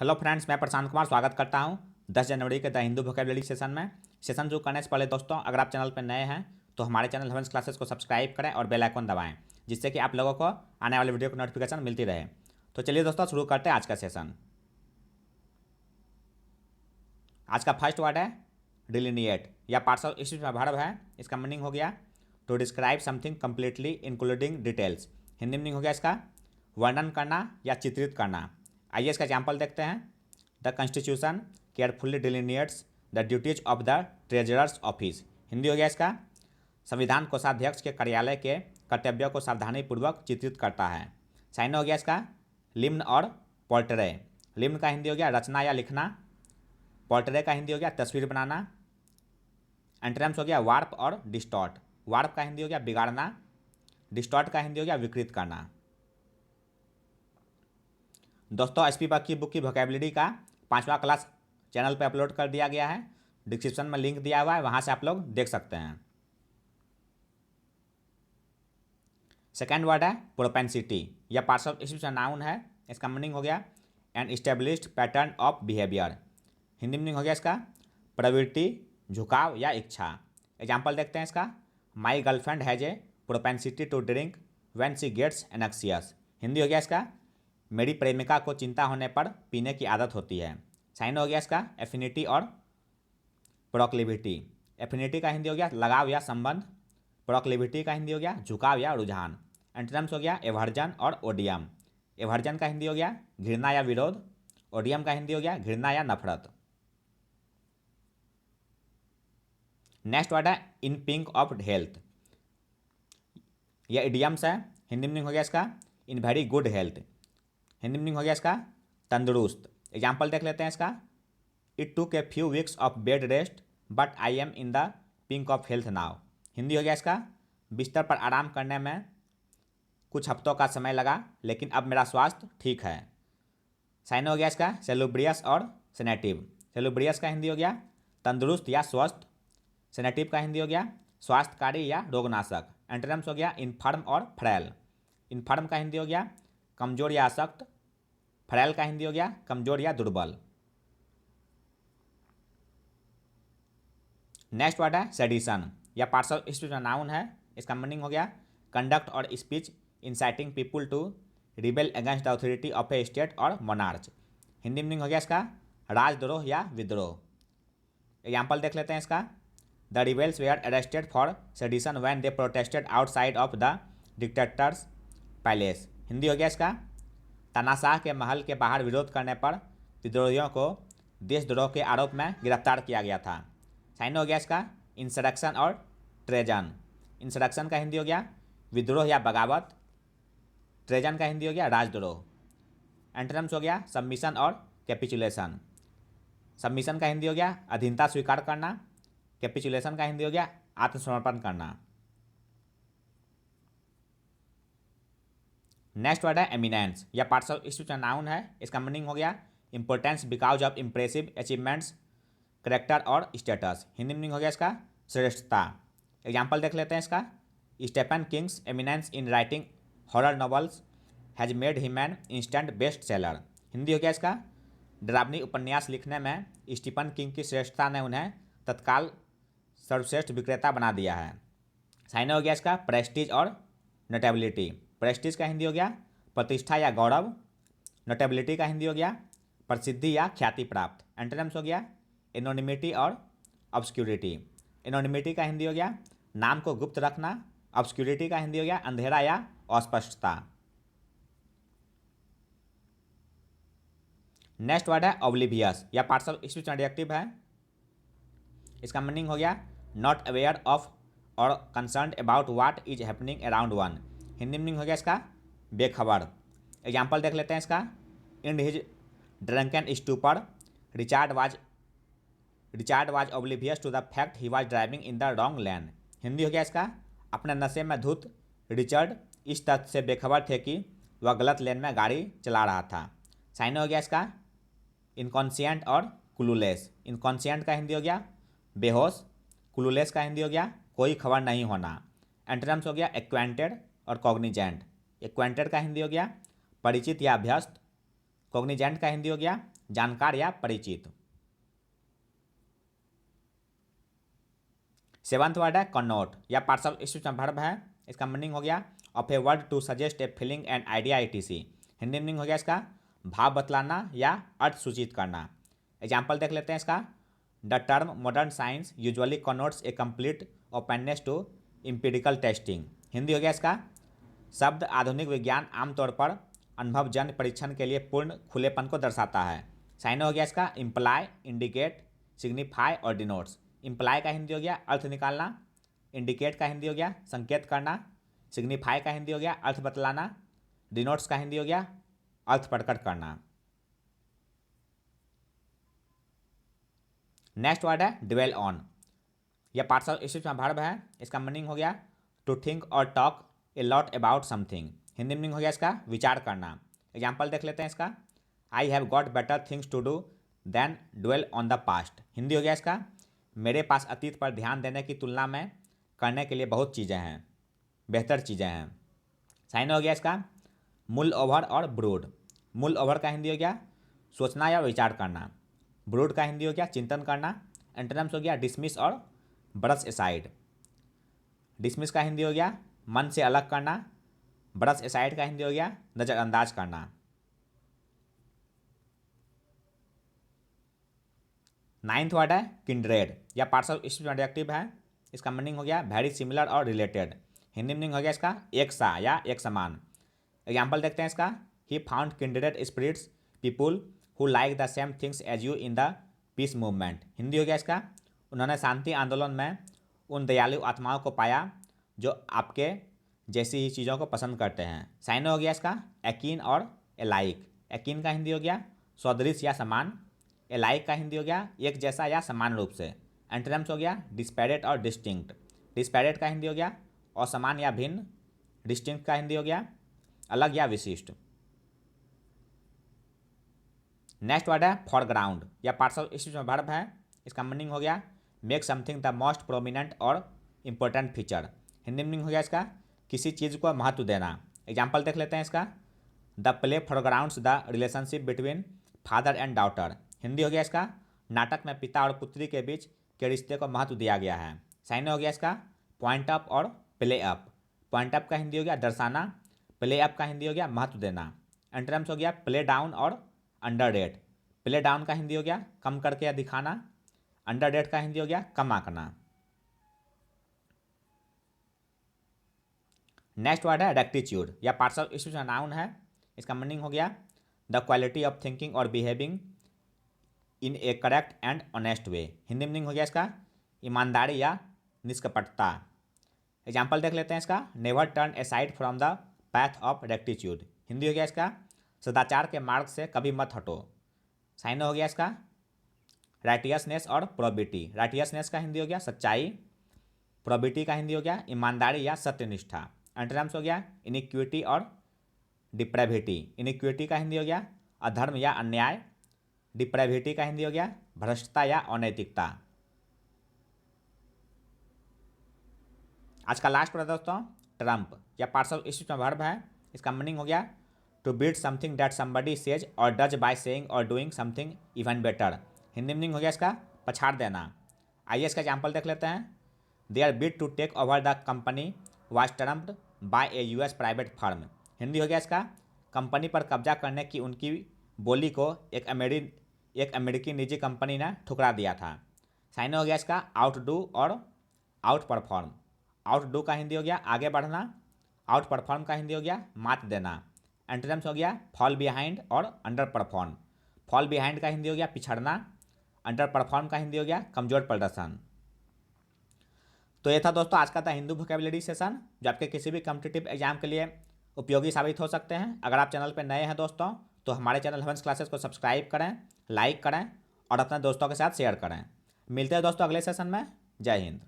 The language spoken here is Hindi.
हेलो फ्रेंड्स, मैं प्रशांत कुमार स्वागत करता हूं 10 जनवरी के द हिंदू वोकेबलरी सेशन में। सेशन शुरू करने से पहले दोस्तों, अगर आप चैनल पर नए हैं तो हमारे चैनल हवंस क्लासेस को सब्सक्राइब करें और बेल आइकन दबाएं, जिससे कि आप लोगों को आने वाले वीडियो की नोटिफिकेशन मिलती रहे। तो चलिए दोस्तों, शुरू करते हैं आज का सेशन। आज का फर्स्ट वर्ड है डिलिनिएट या पार्सल स्पीच में वर्ब है। इसका मीनिंग हो गया to describe something completely including details. Hindi meaning हो गया इसका वर्णन करना या चित्रित करना। आइए इसका एग्जाम्पल देखते हैं। The constitution carefully delineates the duties of the treasurer's office. Hindi हो गया इसका संविधान कोषाध्यक्ष के कार्यालय के कर्तव्यों को सावधानीपूर्वक चित्रित करता है। साइन हो गया इसका लिम्न और पोर्ट्रे। लिम्न का हिंदी हो गया रचना या लिखना। पोर्ट्रे का हिंदी हो गया तस्वीर बनाना। एंटोनिम्स हो गया वार्प और डिस्टॉर्ट। वार्प का हिंदी हो गया बिगाड़ना। डिस्टॉर्ट का हिंदी हो गया विकृत करना। दोस्तों, एसपी बक की बुक की वोकेबलरी का 5वां क्लास चैनल पर अपलोड कर दिया गया है। डिस्क्रिप्शन में लिंक दिया हुआ है, वहां से आप लोग देख सकते हैं। सेकेंड वर्ड है प्रोपेंसिटी या पार्सल स्पीच नाउन है। इसका मीनिंग हो गया an established pattern of behaviour. Hindi meaning हो गया इसका प्रवृत्ति, झुकाव या इच्छा। एग्जाम्पल देखते हैं इसका। My girlfriend has a propensity to drink when she gets anxious. Hindi हो गया इसका मेरी प्रेमिका को चिंता होने पर पीने की आदत होती है। साइन हो गया इसका एफिनिटी और प्रोक्लिविटी। एफिनिटी का हिंदी हो गया लगाव या संबंध। प्रोक्लिविटी का हिंदी हो गया झुकाव या रुझान। एंटोनिम्स हो गया एवर्जन और ओडियम। एवर्जन का हिंदी हो गया घृणा या विरोध। ओडियम का हिंदी हो गया घृणा या नफरत। नेक्स्ट वर्ड है इन पिंक ऑफ हेल्थ। यह इडियम्स है। हिंदी मीनिंग हो गया इसका in very good health. Hindi meaning हो गया इसका तंदुरुस्त। एग्जाम्पल देख लेते हैं इसका। It took a few weeks of bed rest but I am in the pink of health now. Hindi हो गया इसका बिस्तर पर आराम करने में कुछ हफ्तों का समय लगा, लेकिन अब मेरा स्वास्थ्य ठीक है। साइन हो गया इसका सेलुब्रियस और सेनेटिव। सेलुब्रियस का हिंदी हो गया तंदुरुस्त या स्वस्थ। सेनेटिव का हिंदी हो गया स्वास्थ्यकारी या रोगनाशक। एंटोनिम्स हो गया इनफर्म और फ्रैल। इनफर्म का हिंदी हो गया कमजोर या अशक्त। फ्रैल का हिंदी हो गया कमजोर या दुर्बल। नेक्स्ट वर्ड है सेडिशन या पार्सल स्पीच नाउन है। इसका मीनिंग हो गया कंडक्ट और speech inciting people to rebel against the authority of a state और मोनार्च। हिंदी मीनिंग हो गया इसका राजद्रोह या विद्रोह। एग्जाम्पल देख लेते हैं इसका। The rebels were arrested for sedition when they protested outside of the dictator's palace. Hindi हो गया इसका तानाशाह के महल के बाहर विरोध करने पर विद्रोहियों को देशद्रोह के आरोप में गिरफ्तार किया गया था। साइन हो गया इसका इंसरेक्शन और ट्रेजन। इंसरेक्शन का हिंदी हो गया विद्रोह या बगावत। ट्रेजन का हिंदी हो गया राजद्रोह। एंटोनिम्स हो गया सबमिशन और कैपिचुलेशन। सबमिशन का हिंदी हो गया अधीनता स्वीकार करना। कैपिचुलेशन का हिंदी हो गया आत्मसमर्पण करना। नेक्स्ट वर्ड है एमिनेंस या पार्सल स्पीच नाउन है। इसका मीनिंग हो गया importance because of impressive achievements, character और स्टेटस। हिंदी मीनिंग हो गया इसका श्रेष्ठता। एग्जाम्पल देख लेते हैं इसका। Stephen King's eminence in writing horror novels has made him an instant best seller. Hindi हो गया इसका डरावनी उपन्यास लिखने में स्टीफन किंग की श्रेष्ठता ने उन्हें तत्काल सर्वश्रेष्ठ विक्रेता बना दिया है। साइन हो गया इसका प्रेस्टीज और नोटेबिलिटी। प्रेस्टीज का हिंदी हो गया प्रतिष्ठा या गौरव। नोटेबिलिटी का हिंदी हो गया प्रसिद्धि या ख्याति प्राप्त। एंटोनिम्स हो गया एनोनिमिटी और ऑब्सक्यूरिटी। एनोनिमिटी का हिंदी हो गया नाम को गुप्त रखना। ऑब्सक्यूरिटी का हिंदी हो गया अंधेरा या अस्पष्टता। नेक्स्ट वर्ड है ऑब्लिवियस या पार्सल स्पीच एडजेक्टिव है। इसका मीनिंग हो गया नॉट अवेयर ऑफ और concerned about what is happening around one. Hindi meaning हो गया इसका बेखबर। एग्जाम्पल देख लेते हैं इसका। In his drunken stupor Richard was oblivious to the fact he was driving in the wrong lane. Hindi हो गया इसका अपने नशे में धुत रिचर्ड इस तथ्य से बेखबर थे कि वह गलत लेन में गाड़ी चला रहा था। साइन हो गया इसका इनकॉन्शियंट और क्लूलेस। इनकॉन्शियंट का हिंदी हो गया बेहोश। क्लूलेस का हिंदी हो गया कोई खबर नहीं होना। एंटोनिम्स हो गया एक्वेंटेड और कॉग्निजेंट। एक्वेंटेड का हिंदी हो गया परिचित या अभ्यस्त। कॉग्निजेंट का हिंदी हो गया जानकार या परिचित। सेवंथ वर्ड है कनोट या पार्ट्स ऑफ स्पीच में वर्ब है। इसका मीनिंग हो गया of a word to suggest a feeling and idea etc। Hindi meaning हो गया इसका भाव बतलाना या अर्थ सूचित करना। एग्जाम्पल देख लेते हैं इसका। The term modern science usually connotes a complete openness to empirical testing. Hindi हो गया इसका शब्द आधुनिक विज्ञान आमतौर पर अनुभवजन्य परीक्षण के लिए पूर्ण खुलेपन को दर्शाता है। साइन हो गया इसका इम्प्लाई, इंडिकेट, सिग्निफाई और डिनोट्स। इम्प्लाई का हिंदी हो गया अर्थ निकालना, इंडिकेट का हिंदी हो गया संकेत करना, सिग्निफाई का हिंदी हो गया अर्थ बतलाना, डिनोट्स का हिंदी हो गया अर्थ प्रकट करना। नेक्स्ट वर्ड है ड्वेल ऑन या पार्ट्स ऑफ स्पीच में वर्ब है। इसका मीनिंग हो गया टू थिंक और talk a lot about something. Hindi meaning हो गया इसका विचार करना। एग्जाम्पल देख लेते हैं इसका। I have got better things to do than dwell on the past. Hindi हो गया इसका मेरे पास अतीत पर ध्यान देने की तुलना में करने के लिए बहुत चीज़ें हैं, बेहतर चीज़ें हैं। साइन हो गया इसका मुल ओवर और ब्रूड। मुल ओवर का हिंदी हो गया सोचना या विचार करना, ब्रूड का हिंदी हो गया चिंतन करना। एंटोनिम्स हो गया डिसमिस और ब्रश एसाइड। डिसमिस का हिंदी हो गया मन से अलग करना, ब्रश एसाइड का हिंदी हो गया नज़रअंदाज करना। नाइन्थ वर्ड है किंड्रेड या पार्ट्स ऑफ स्पीच एडजेक्टिव है। इसका मीनिंग हो गया वेरी सिमिलर और रिलेटेड। हिंदी मीनिंग हो गया इसका एक सा या एक समान। एग्जाम्पल देखते हैं इसका। He found kindred spirits people who like the same things as you in the peace movement. Hindi हो गया इसका उन्होंने शांति आंदोलन में उन दयालु आत्माओं को पाया जो आपके जैसी ही चीज़ों को पसंद करते हैं। साइन हो गया इसका एकीन और एलाइक। एकीन का हिंदी हो गया सदृश या समान, एलाइक का हिंदी हो गया एक जैसा या समान रूप से। एंटोनिम्स हो गया डिस्पैरेट और डिस्टिंक्ट। डिस्पैरेट का हिंदी हो गया असमान या भिन्न, डिस्टिंक्ट का हिंदी हो गया अलग या विशिष्ट। नेक्स्ट वर्ड है फॉरग्राउंड या पार्ट्स ऑफ स्पीच में वर्ब है। इसका मीनिंग हो गया make something the most prominent और इम्पोर्टेंट फीचर। हिंदी मीनिंग हो गया इसका किसी चीज़ को महत्व देना। एग्जाम्पल देख लेते हैं इसका। The play foregrounds the relationship between father and daughter. Hindi हो गया इसका नाटक में पिता और पुत्री के बीच के रिश्ते को महत्व दिया गया है। साइन हो गया इसका पॉइंट अप और प्ले अप। पॉइंट अप का हिंदी हो गया दर्शाना, प्ले अप का हिंदी हो गया महत्व देना। एंटोनिम्स हो गया प्ले डाउन और अंडर रेट। प्ले डाउन का हिंदी हो गया कम करके या दिखाना, अंडर रेट का हिंदी हो गया कम आंकना। नेक्स्ट वर्ड है रेक्टिट्यूड या पार्ट्स ऑफ स्पीच में नाउन है। इसका मीनिंग हो गया द क्वालिटी ऑफ थिंकिंग और behaving in A correct and honest way. Hindi meaning हो गया इसका ईमानदारी या निष्कपटता। एग्जाम्पल देख लेते हैं इसका। Never turn aside from the path of rectitude. Hindi हो गया इसका सदाचार के मार्ग से कभी मत हटो। साइन हो गया इसका राइटियसनेस और प्रोबिटी। राइटियसनेस का हिंदी हो गया सच्चाई, प्रोबिटी का हिंदी हो गया ईमानदारी या सत्यनिष्ठा। एंटोनिम्स हो गया इनिक्विटी और डिप्रेविटी। इनिक्विटी का हिंदी हो गया अधर्म या अन्याय, डिप्रेविटी का हिंदी हो गया भ्रष्टता या अनैतिकता। आज का लास्ट पर दोस्तों ट्रम्प या पार्ट्स ऑफ स्पीच में वर्ब है। इसका मीनिंग हो गया to beat something that somebody says और डज बाय सेइंग और doing something even better. Hindi meaning हो गया इसका पछाड़ देना। आइए इसका एग्जाम्पल देख लेते हैं। Their bid to take over the company was trumped by a US private firm. Hindi हो गया इसका कंपनी पर कब्जा करने की उनकी बोली को एक अमेरिकी निजी कंपनी ने ठुकरा दिया था। साइन हो गया इसका आउटडू और आउट परफॉर्म। आउटडू का हिंदी हो गया आगे बढ़ना, आउट परफॉर्म का हिंदी हो गया मात देना। एंटोनिम्स हो गया फॉल बिहाइंड और अंडर परफॉर्म। फॉल बिहाइंड का हिंदी हो गया पिछड़ना, अंडर परफॉर्म का हिंदी हो गया कमजोर प्रदर्शन। तो ये था दोस्तों आज का था हिंदू वोकैबुलरी सेशन जो आपके किसी भी कॉम्पिटिटिव एग्जाम के लिए उपयोगी साबित हो सकते हैं। अगर आप चैनल पर नए हैं दोस्तों तो हमारे चैनल हंस क्लासेस को सब्सक्राइब करें, लाइक करें और अपने दोस्तों के साथ शेयर करें। मिलते हैं दोस्तों अगले सेशन में। जय हिंद।